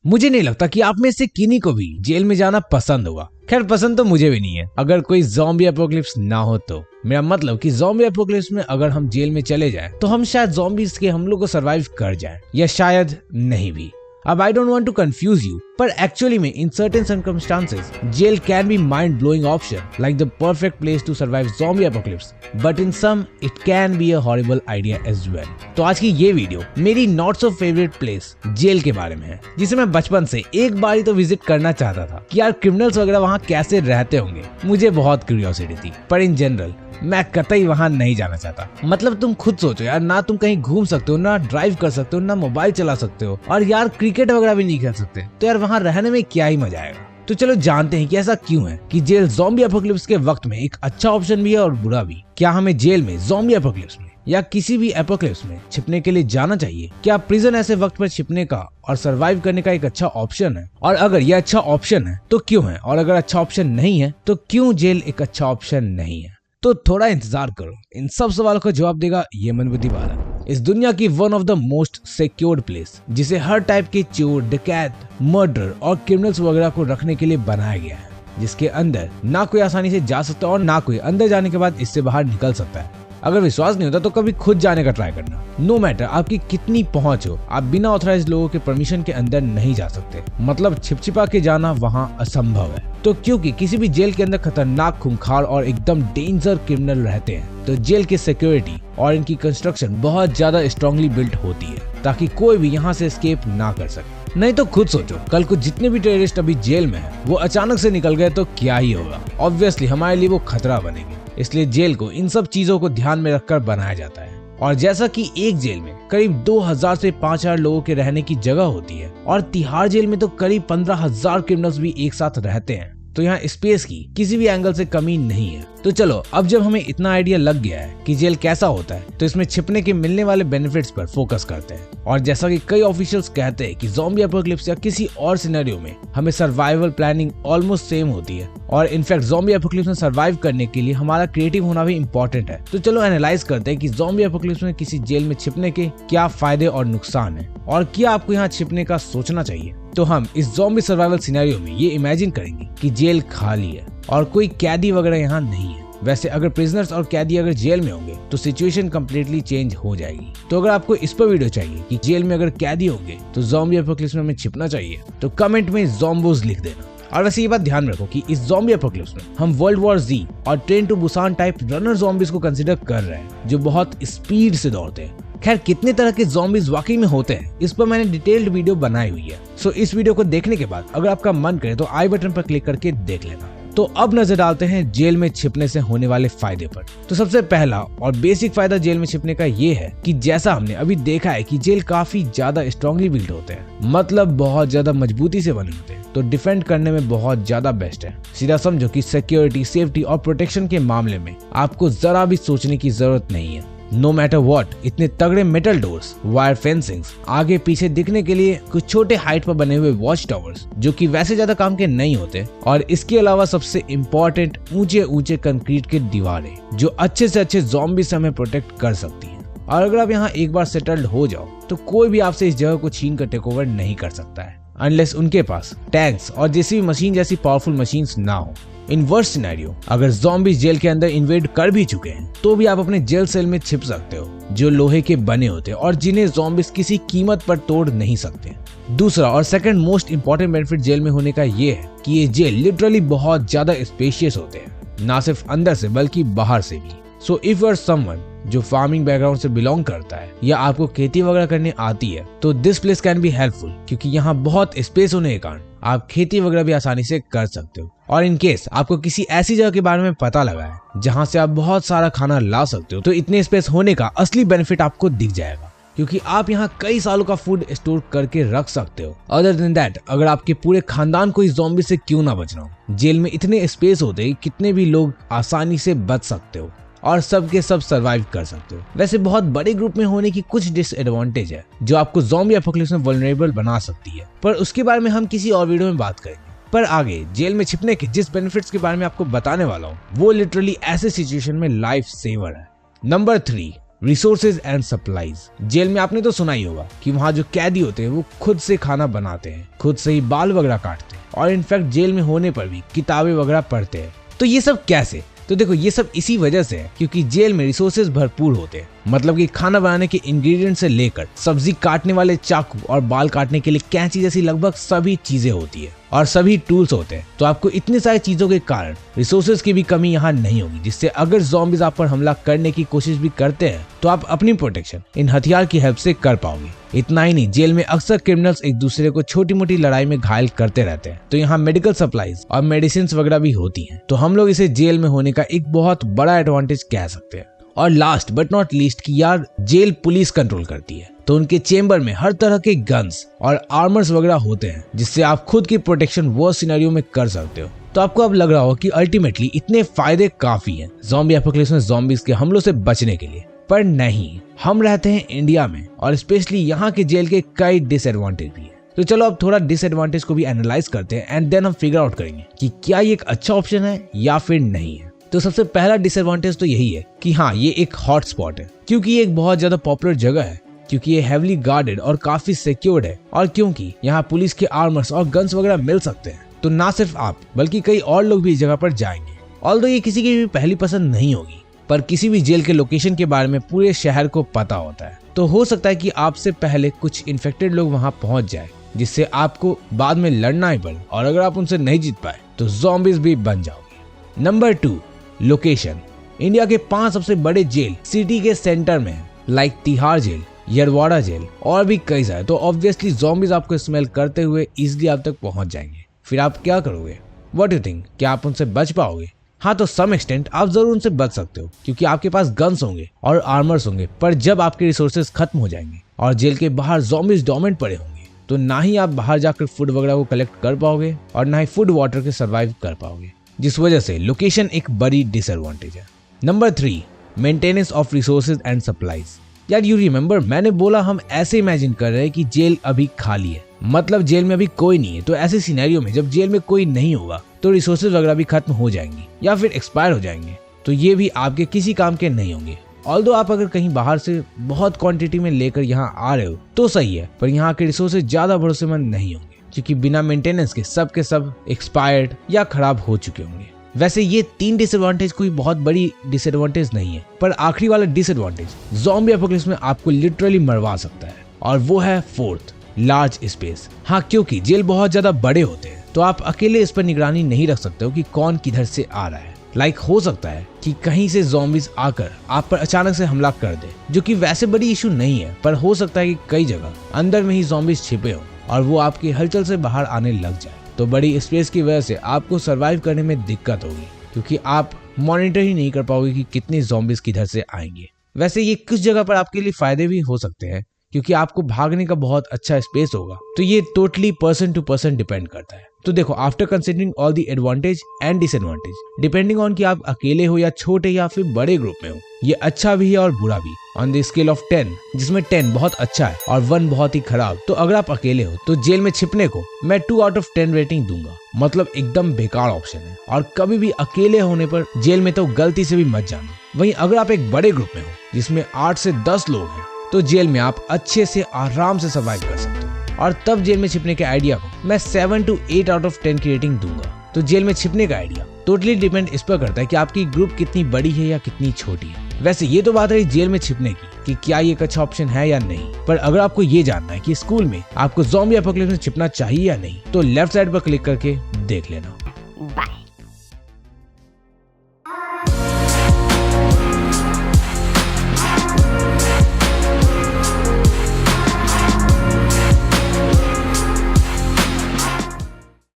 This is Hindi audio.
मुझे नहीं लगता कि आप में से किन्हीं को भी जेल में जाना पसंद होगा। खैर पसंद तो मुझे भी नहीं है। अगर कोई ज़ॉम्बी एपोकलिप्स ना हो तो मेरा मतलब कि ज़ॉम्बी एपोकलिप्स में अगर हम जेल में चले जाएं तो हम शायद ज़ॉम्बीज के हमलों को सरवाइव कर जाएं, या शायद नहीं भी। अब I don't want to confuse you, पर एक्चुअली में in certain circumstances jail can be mind blowing option, like the perfect place to survive zombie apocalypse, but in some it can be a horrible idea as well. तो आज की ये वीडियो मेरी not so favourite place jail के बारे में है, जिसे मैं बचपन से एक बार ही तो विजिट करना चाहता था कि यार क्रिमिनल्स वगैरह वहाँ कैसे रहते होंगे। मुझे बहुत क्यूरियोसिटी थी, पर इन जनरल मैं कतई वहां नहीं जाना चाहता। मतलब तुम खुद सोचो यार, ना तुम कहीं घूम सकते हो, ना ड्राइव कर सकते हो, ना मोबाइल चला सकते हो, और यार क्रिकेट वगैरह भी नहीं खेल सकते, तो यार वहां रहने में क्या ही मजा आएगा। तो चलो जानते हैं कि ऐसा क्यों है कि जेल ज़ॉम्बी एपोकलिप्स के वक्त में एक अच्छा ऑप्शन भी है और बुरा भी। क्या हमें जेल में ज़ॉम्बी एपोकलिप्स में या किसी भी एपोकलिप्स में छिपने के लिए जाना चाहिए? क्या प्रिजन ऐसे वक्त पर छिपने का और सरवाइव करने का एक अच्छा ऑप्शन है? और अगर यह अच्छा ऑप्शन है तो क्यों है? और अगर अच्छा ऑप्शन नहीं है तो क्यों जेल एक अच्छा ऑप्शन नहीं है? तो थोड़ा इंतजार करो, इन सब सवालों का जवाब देगा ये मनबुद्धि वाला। इस दुनिया की one of the most secured place, जिसे हर टाइप के चोर, डकैत, मर्डर और क्रिमिनल्स वगैरह को रखने के लिए बनाया गया है, जिसके अंदर ना कोई आसानी से जा सकता और ना कोई अंदर जाने के बाद इससे बाहर निकल सकता है। अगर विश्वास नहीं होता तो कभी खुद जाने का ट्राई करना। नो मैटर आपकी कितनी पहुंच हो, आप बिना ऑथराइज्ड लोगों के परमिशन के अंदर नहीं जा सकते। मतलब छिपछिपा के जाना वहां असंभव है। तो क्योंकि किसी भी जेल के अंदर खतरनाक, खूंखार और एकदम डेंजर क्रिमिनल रहते हैं, तो जेल की सिक्योरिटी और इनकी कंस्ट्रक्शन बहुत ज्यादा स्ट्रांगली बिल्ट होती है, ताकि कोई भी यहाँ से एस्केप ना कर सके। नहीं तो खुद सोचो, कल को जितने भी टेररिस्ट अभी जेल में है वो अचानक से निकल गए तो क्या ही होगा। ऑब्वियसली हमारे लिए वो खतरा बनेंगे। इसलिए जेल को इन सब चीजों को ध्यान में रखकर बनाया जाता है। और जैसा कि एक जेल में करीब 2000 से 5000 लोगों के रहने की जगह होती है, और तिहाड़ जेल में तो करीब 15,000 क्रिमिनल्स भी एक साथ रहते हैं, तो यहाँ स्पेस की किसी भी एंगल से कमी नहीं है। तो चलो, अब जब हमें इतना आइडिया लग गया है कि जेल कैसा होता है, तो इसमें छिपने के मिलने वाले बेनिफिट्स पर फोकस करते हैं। और जैसा कि कई ऑफिशियल्स कहते हैं कि ज़ॉम्बी एपोकलिप्स या किसी और सिनेरियो में हमें सर्वाइवल प्लानिंग ऑलमोस्ट सेम होती है, और इनफैक्ट ज़ॉम्बी एपोकलिप्स में सर्वाइव करने के लिए हमारा क्रिएटिव होना भी इम्पोर्टेंट है। तो चलो एनालाइज करते हैं कि ज़ॉम्बी एपोकलिप्स में किसी जेल में छिपने के क्या फायदे और नुकसान है, और क्या आपको यहाँ छिपने का सोचना चाहिए। तो हम इस ज़ॉम्बी सर्वाइवल सिनेरियो में ये इमेजिन करेंगे कि जेल खाली है और कोई कैदी वगैरह यहाँ नहीं है। वैसे अगर प्रिजनर्स और कैदी अगर जेल में होंगे तो सिचुएशन कम्प्लीटली चेंज हो जाएगी। तो अगर आपको इस पर वीडियो चाहिए कि जेल में अगर कैदी होंगे तो ज़ॉम्बी एपोकलिप्स में हमें छिपना चाहिए, तो कमेंट में ज़ॉम्बोज लिख देना। और वैसे ये बात ध्यान रखो कि इस ज़ॉम्बी एपोकलिप्स में हम वर्ल्ड वॉर Z और train to Busan type runner zombies को कंसिडर कर रहे हैं, जो बहुत स्पीड से दौड़ते हैं। खैर कितने तरह के ज़ॉम्बीज वाकई में होते हैं, इस पर मैंने डिटेल्ड वीडियो बनाई हुई है। सो इस वीडियो को देखने के बाद अगर आपका मन करे तो आई बटन पर क्लिक करके देख लेना। तो अब नजर डालते हैं जेल में छिपने से होने वाले फायदे पर। तो सबसे पहला और बेसिक फायदा जेल में छिपने का ये है कि जैसा हमने अभी देखा है कि जेल काफी ज्यादा स्ट्रांगली बिल्ट होते हैं, मतलब बहुत ज्यादा मजबूती से बने होते हैं, तो डिफेंड करने में बहुत ज्यादा बेस्ट है। सीधा समझो कि सिक्योरिटी, सेफ्टी और प्रोटेक्शन के मामले में आपको जरा भी सोचने की जरूरत नहीं है। नो मैटर व्हाट, इतने तगड़े मेटल डोर्स, वायर फेंसिंग्स, आगे पीछे दिखने के लिए कुछ छोटे हाइट पर बने हुए वॉच टावर्स जो कि वैसे ज्यादा काम के नहीं होते, और इसके अलावा सबसे इम्पोर्टेंट ऊंचे ऊंचे कंक्रीट के दीवारें जो अच्छे से अच्छे ज़ॉम्बी से हमें प्रोटेक्ट कर सकती हैं। और अगर आप यहाँ एक बार सेटल्ड हो जाओ तो कोई भी आपसे इस जगह को छीन कर टेक ओवर नहीं कर सकता है, अनलेस उनके पास टैंक्स और जेसीबी मशीन जैसी पावरफुल मशीन्स ना हो। इन वर्स्ट सिनेरियो अगर ज़ॉम्बीज जेल के अंदर इन्वेड कर भी चुके हैं तो भी आप अपने जेल सेल में छिप सकते हो, जो लोहे के बने होते हैं और जिन्हें ज़ॉम्बीज किसी कीमत पर तोड़ नहीं सकते। दूसरा और second most important benefit jail में होने का ये है कि ये जेल लिटरली बहुत ज्यादा स्पेशियस होते हैं, ना सिर्फ अंदर से बल्कि बाहर से भी। So if you are someone जो फार्मिंग बैकग्राउंड से बिलोंग करता है या आपको खेती वगैरह करने आती है, तो this place can be helpful, क्योंकि यहाँ बहुत स्पेस होने के कारण आप खेती वगैरह भी आसानी से कर सकते हो। और इन केस आपको किसी ऐसी जगह के बारे में पता लगा है जहाँ से आप बहुत सारा खाना ला सकते हो, तो इतने स्पेस होने का असली बेनिफिट आपको दिख जाएगा, क्योंकि आप यहाँ कई सालों का फूड स्टोर करके रख सकते हो। अदर देन दैट, अगर आपके पूरे खानदान को इस ज़ॉम्बी से क्यों ना बचना हो, जेल में इतने स्पेस होते हैं कितने भी लोग आसानी से बच सकते हो और सबके सब सरवाइव कर सकते हो। वैसे बहुत बड़े ग्रुप में होने की कुछ डिसएडवांटेज है जो आपको ज़ॉम्बी एपोकलिप्स में वल्नरेबल बना सकती है, पर उसके बारे में हम किसी और वीडियो में बात करेंगे। पर आगे जेल में छिपने के जिस बेनिफिट्स के बारे में आपको बताने वाला हूँ वो लिटरली ऐसे सिचुएशन में लाइफ सेवर है। Number 3, resources and supplies. Jail में आपने तो सुना ही होगा कि वहाँ जो कैदी होते हैं वो खुद से खाना बनाते हैं, खुद से ही बाल वगैरह काटते हैं और इनफैक्ट जेल में होने पर भी किताबें वगैरह पढ़ते हैं। तो ये सब कैसे? तो देखो ये सब इसी वजह से है क्योंकि जेल में रिसोर्सेज भरपूर होते हैं। मतलब कि खाना बनाने के इंग्रेडिएंट से लेकर सब्जी काटने वाले चाकू और बाल काटने के लिए कैंची जैसी लगभग सभी चीजें होती है और सभी टूल्स होते हैं। तो आपको इतनी सारी चीजों के कारण रिसोर्सेज की भी कमी यहाँ नहीं होगी, जिससे अगर ज़ॉम्बीज आप पर हमला करने की कोशिश भी करते हैं तो आप अपनी प्रोटेक्शन इन हथियार की हेल्प से कर पाओगे। इतना ही नहीं, जेल में अक्सर क्रिमिनल्स एक दूसरे को छोटी मोटी लड़ाई में घायल करते रहते हैं, तो यहाँ मेडिकल सप्लाईज और मेडिसिन वगैरह भी होती हैं। तो हम लोग इसे जेल में होने का एक बहुत बड़ा एडवांटेज कह सकते हैं। और लास्ट बट नॉट लीस्ट कि यार जेल पुलिस कंट्रोल करती है, तो उनके चेम्बर में हर तरह के गन्स और आर्मर्स वगैरह होते हैं, जिससे आप खुद की प्रोटेक्शन वर्स्ट सिनेरियो में कर सकते हो। तो आपको अब लग रहा हो कि अल्टीमेटली इतने फायदे काफी हैं ज़ॉम्बी एपोकलिप्स में ज़ॉम्बीज के हमलों से बचने के लिए, पर नहीं, हम रहते हैं इंडिया में और स्पेशली यहाँ के जेल के कई डिसएडवांटेज भी है। तो चलो अब थोड़ा डिसएडवांटेज को भी एनालाइज करते हैं एंड देन हम फिगर आउट करेंगे कि क्या ये एक अच्छा ऑप्शन है या फिर नहीं है। तो सबसे पहला डिसएडवांटेज तो यही है कि हाँ, ये एक हॉट स्पॉट है, क्योंकि ये एक बहुत ज्यादा पॉपुलर जगह है, क्योंकि ये हेवली गार्डेड और काफी सिक्योर्ड है, और क्योंकि यहाँ पुलिस के आर्मर्स और गन्स वगैरह मिल सकते हैं। तो ना सिर्फ आप बल्कि कई और लोग भी इस जगह पर जाएंगे। ऑल्दो ये किसी की भी पहली पसंद नहीं होगी, पर किसी भी जेल के लोकेशन के बारे में पूरे शहर को पता होता है, तो हो सकता है कि आपसे पहले कुछ इन्फेक्टेड लोग वहाँ पहुंच जाए, जिससे आपको बाद में लड़ना ही पड़े, और अगर आप उनसे नहीं जीत पाए तो ज़ॉम्बीज भी बन जाओगे। Number 2, location. इंडिया के 5 सबसे बड़े जेल सिटी के सेंटर में है, like Tihar jail, Yerwada jail और भी कई सारे। तो ऑब्वियसली ज़ॉम्बीज आपको स्मेल करते हुए इजीली आप तक पहुंच जाएंगे। फिर आप क्या करोगे? व्हाट यू थिंक, क्या आप उनसे बच पाओगे? हाँ, तो सम एक्सटेंट आप जरूर उनसे बच सकते हो, क्योंकि आपके पास गन्स होंगे और आर्मर्स होंगे। पर जब आपके रिसोर्सेज खत्म हो जाएंगे और जेल के बाहर ज़ॉम्बीज डोमिनेट पड़े होंगे, तो ना ही आप बाहर जाकर फूड वगैरह को कलेक्ट कर पाओगे और ना ही फूड वाटर के सर्वाइव कर पाओगे, जिस वजह से लोकेशन एक बड़ी डिसएडवांटेज है। Number 3, maintenance of resources and supplies. यार यू रिमेम्बर, मैंने बोला हम ऐसे इमेजिन कर रहे हैं कि जेल अभी खाली है, मतलब जेल में अभी कोई नहीं है। तो ऐसे सिनेरियो में जब जेल में कोई नहीं होगा तो रिसोर्सेज वगैरह भी खत्म हो जाएंगे या फिर एक्सपायर हो जाएंगे, तो ये भी आपके किसी काम के नहीं होंगे। ऑल्दो आप अगर कहीं बाहर से बहुत क्वांटिटी में लेकर यहाँ आ रहे हो तो सही है, पर यहाँ के रिसोर्सेज ज्यादा भरोसेमंद नहीं होंगे, क्योंकि बिना मेंटेनेंस के सब एक्सपायर्ड या खराब हो चुके होंगे। वैसे ये 3 डिसएडवांटेज कोई बहुत बड़ी डिसएडवांटेज नहीं है, पर आखिरी वाला डिसएडवांटेज ज़ॉम्बी एपोकलिप्स में आपको लिटरली मरवा सकता है, और वो है 4th, लार्ज स्पेस। हाँ, क्योंकि जेल बहुत ज्यादा बड़े होते हैं, तो आप अकेले इस पर निगरानी नहीं रख सकते हो कि कौन किधर से आ रहा है। लाइक हो सकता है कि कहीं से ज़ॉम्बीज आकर आप पर अचानक से हमला कर दे, जो कि वैसे बड़ी इशू नहीं है, पर हो सकता है कि कई जगह अंदर में ही ज़ॉम्बीज छिपे हों और वो आपकी हलचल से बाहर आने लग जाए। तो बड़ी स्पेस की वजह से आपको सरवाइव करने में दिक्कत होगी, क्योंकि आप मॉनिटर ही नहीं कर पाओगे कि कितने ज़ॉम्बीज किधर से आएंगे। वैसे ये कुछ जगह पर आपके लिए फायदे भी हो सकते हैं, क्योंकि आपको भागने का बहुत अच्छा स्पेस होगा। तो ये totally person to person depend करता है। तो देखो, after considering all the advantage and disadvantage, depending on कि आप अकेले हो या छोटे या फिर बड़े ग्रुप में हो, ये अच्छा भी है और बुरा भी। ऑन द स्केल ऑफ 10, जिसमें 10 बहुत अच्छा है और 1 बहुत ही खराब, तो अगर आप अकेले हो तो जेल में छिपने को मैं 2 आउट ऑफ 10 रेटिंग दूंगा। मतलब एकदम बेकार ऑप्शन है, और कभी भी अकेले होने पर जेल में तो गलती से भी मत जाना। वहीं अगर आप एक बड़े ग्रुप में हो जिसमें 8 से 10 लोग हैं, तो जेल में आप अच्छे से आराम से सर्वाइव कर सकते हो। और तब जेल में छिपने के आइडिया को मैं 7 to 8 आउट ऑफ 10 की रेटिंग दूंगा। तो जेल में छिपने का आइडिया टोटली डिपेंड इस पर करता है कि आपकी ग्रुप कितनी बड़ी है या कितनी छोटी है। वैसे ये तो बात रही जेल में छिपने की कि क्या ये एक अच्छा ऑप्शन है या नहीं, पर अगर आपको ये जानना है कि स्कूल में आपको ज़ॉम्बी एपोकलिप्स में छिपना चाहिए या नहीं, तो लेफ्ट साइड पर क्लिक करके देख लेना। बाय।